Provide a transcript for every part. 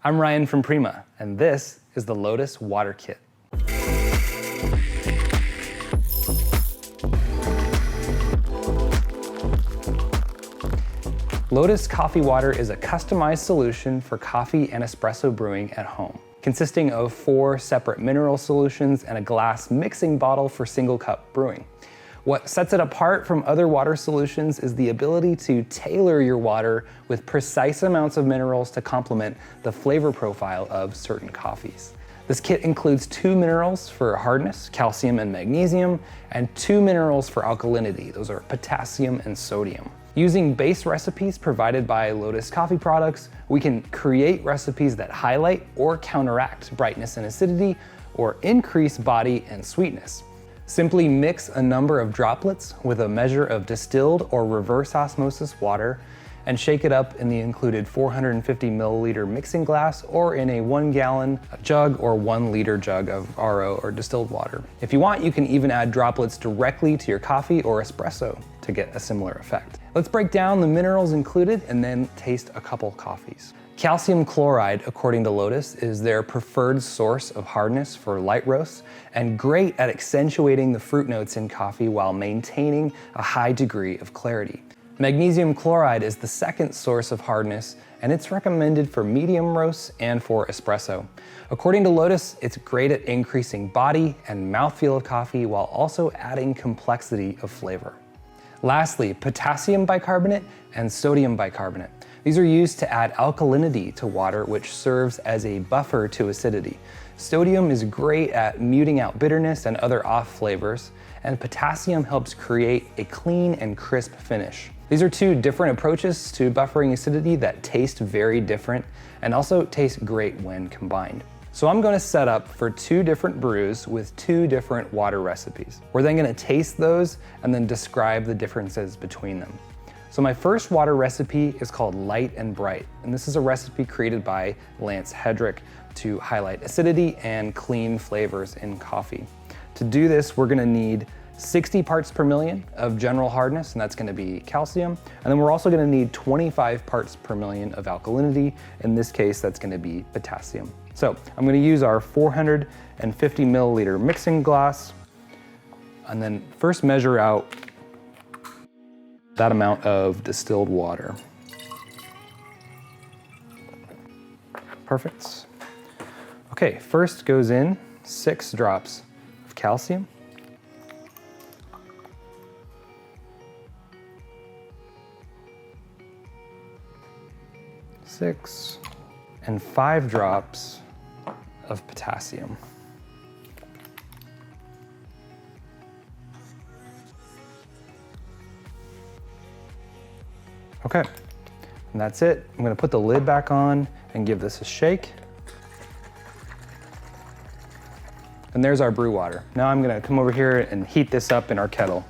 I'm Ryan from Prima, and this is the Lotus Water Kit. Lotus Coffee Water is a customized solution for coffee and espresso brewing at home, consisting of 4 separate mineral solutions and a glass mixing bottle for single cup brewing. What sets it apart from other water solutions is the ability to tailor your water with precise amounts of minerals to complement the flavor profile of certain coffees. This kit includes 2 minerals for hardness, calcium and magnesium, and 2 minerals for alkalinity. Those are potassium and sodium. Using base recipes provided by Lotus Coffee products, we can create recipes that highlight or counteract brightness and acidity, or increase body and sweetness. Simply mix a number of droplets with a measure of distilled or reverse osmosis water and shake it up in the included 450 milliliter mixing glass or in a 1 gallon jug or 1 liter jug of RO or distilled water. If you want, you can even add droplets directly to your coffee or espresso to get a similar effect. Let's break down the minerals included and then taste a couple coffees. Calcium chloride, according to Lotus, is their preferred source of hardness for light roasts and great at accentuating the fruit notes in coffee while maintaining a high degree of clarity. Magnesium chloride is the second source of hardness, and it's recommended for medium roasts and for espresso. According to Lotus, it's great at increasing body and mouthfeel of coffee while also adding complexity of flavor. Lastly, potassium bicarbonate and sodium bicarbonate. These are used to add alkalinity to water, which serves as a buffer to acidity. Sodium is great at muting out bitterness and other off flavors, and potassium helps create a clean and crisp finish. These are 2 different approaches to buffering acidity that taste very different and also taste great when combined. So I'm going to set up for 2 different brews with 2 different water recipes. We're then going to taste those and then describe the differences between them. So my first water recipe is called Light and Bright, and this is a recipe created by Lance Hedrick to highlight acidity and clean flavors in coffee. To do this, we're gonna need 60 parts per million of general hardness, and that's gonna be calcium. And then we're also gonna need 25 parts per million of alkalinity. In this case, that's gonna be potassium. So I'm gonna use our 450 milliliter mixing glass, and then first measure out that amount of distilled water. Perfect. Okay, first goes in 6 drops of calcium. 6 and 5 drops of potassium. Okay, and that's it. I'm gonna put the lid back on and give this a shake. And there's our brew water. Now I'm gonna come over here and heat this up in our kettle.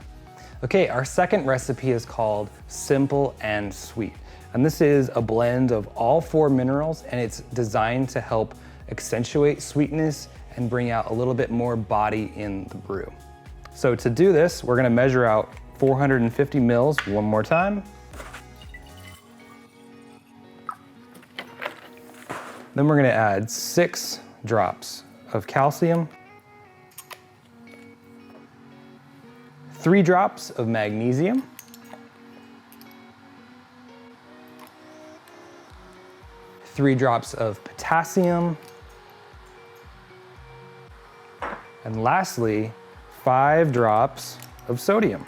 Okay, our second recipe is called Simple and Sweet. And this is a blend of all 4 minerals, and it's designed to help accentuate sweetness and bring out a little bit more body in the brew. So to do this, we're gonna measure out 450 mils one more time. Then we're gonna add 6 drops of calcium, 3 drops of magnesium, 3 drops of potassium, and lastly, 5 drops of sodium.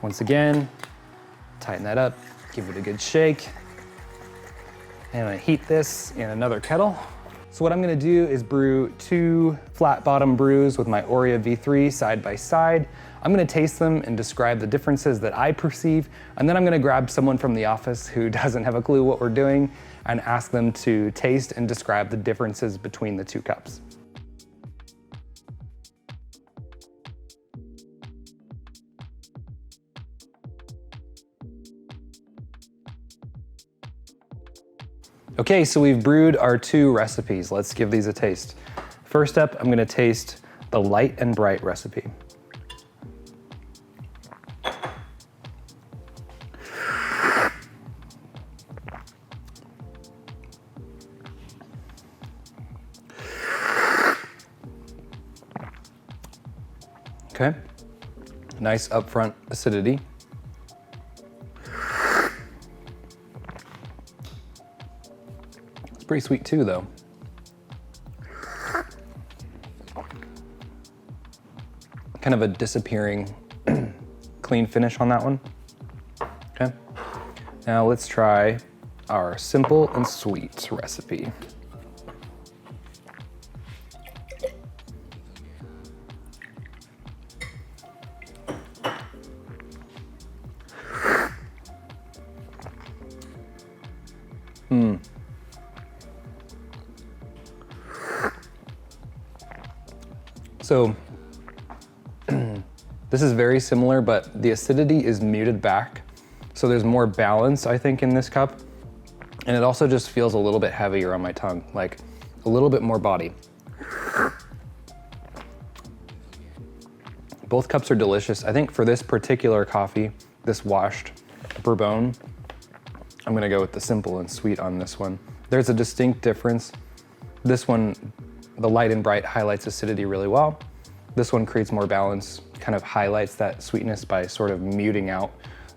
Once again, tighten that up, give it a good shake. And I'm gonna heat this in another kettle. So what I'm gonna do is brew 2 flat bottom brews with my Oria V3 side by side. I'm gonna taste them and describe the differences that I perceive, and then I'm gonna grab someone from the office who doesn't have a clue what we're doing and ask them to taste and describe the differences between the 2 cups. Okay, so we've brewed our 2 recipes. Let's give these a taste. First up, I'm gonna taste the Light and Bright recipe. Okay, nice upfront acidity. It's pretty sweet too, though. Kind of a disappearing clean finish on that one. Okay, now let's try our simple and sweet recipe. So this is very similar, but the acidity is muted back. So there's more balance, I think, in this cup. And it also just feels a little bit heavier on my tongue, like a little bit more body. Both cups are delicious. I think for this particular coffee, this washed bourbon, I'm gonna go with the simple and sweet on this one. There's a distinct difference. This one, the light and bright highlights acidity really well. This one creates more balance, kind of highlights that sweetness by sort of muting out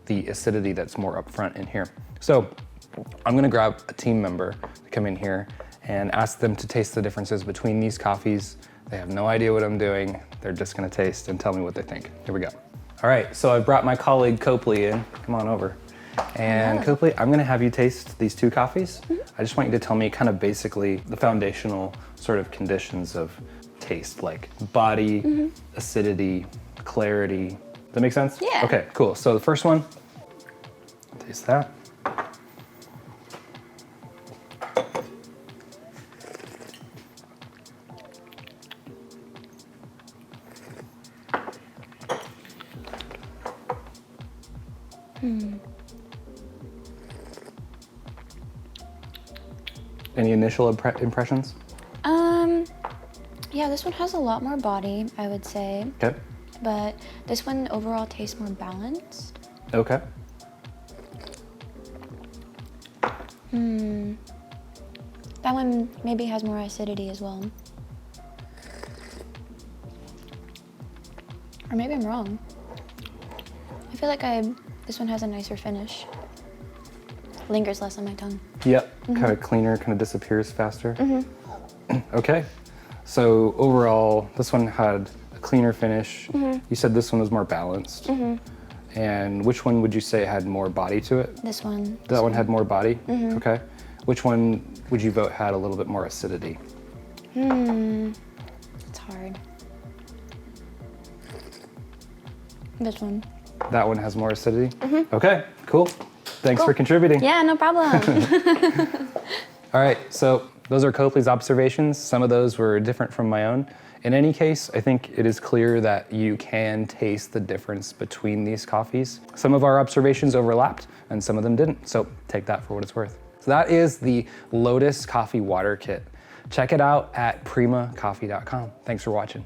the acidity that's more upfront in here. So I'm gonna grab a team member to come in here and ask them to taste the differences between these coffees. They have no idea what I'm doing. They're just gonna taste and tell me what they think. Here we go. All right, so I brought my colleague Copley in. Come on over. And Copley, I'm gonna have you taste these two coffees. I just want you to tell me kind of basically the foundational sort of conditions of taste, like body, acidity, clarity. Does that make sense? Yeah. Okay, cool. So the first one, taste that. Any initial impressions? Yeah, this one has a lot more body, I would say. Okay. But this one overall tastes more balanced. Okay. That one maybe has more acidity as well. Or maybe I'm wrong. I feel like this one has a nicer finish. Lingers less on my tongue. Yep, kind of cleaner, kind of disappears faster. Okay, so overall, this one had a cleaner finish. You said this one was more balanced. And which one would you say had more body to it? This one. That one had more body? Okay. Which one would you vote had a little bit more acidity? It's hard. This one. That one has more acidity? Okay, cool. Thanks for contributing. Yeah, no problem. All right, so those are Copley's observations. Some of those were different from my own. In any case, I think it is clear that you can taste the difference between these coffees. Some of our observations overlapped and some of them didn't, so take that for what it's worth. So that is the Lotus Coffee Water Kit. Check it out at primacoffee.com. Thanks for watching.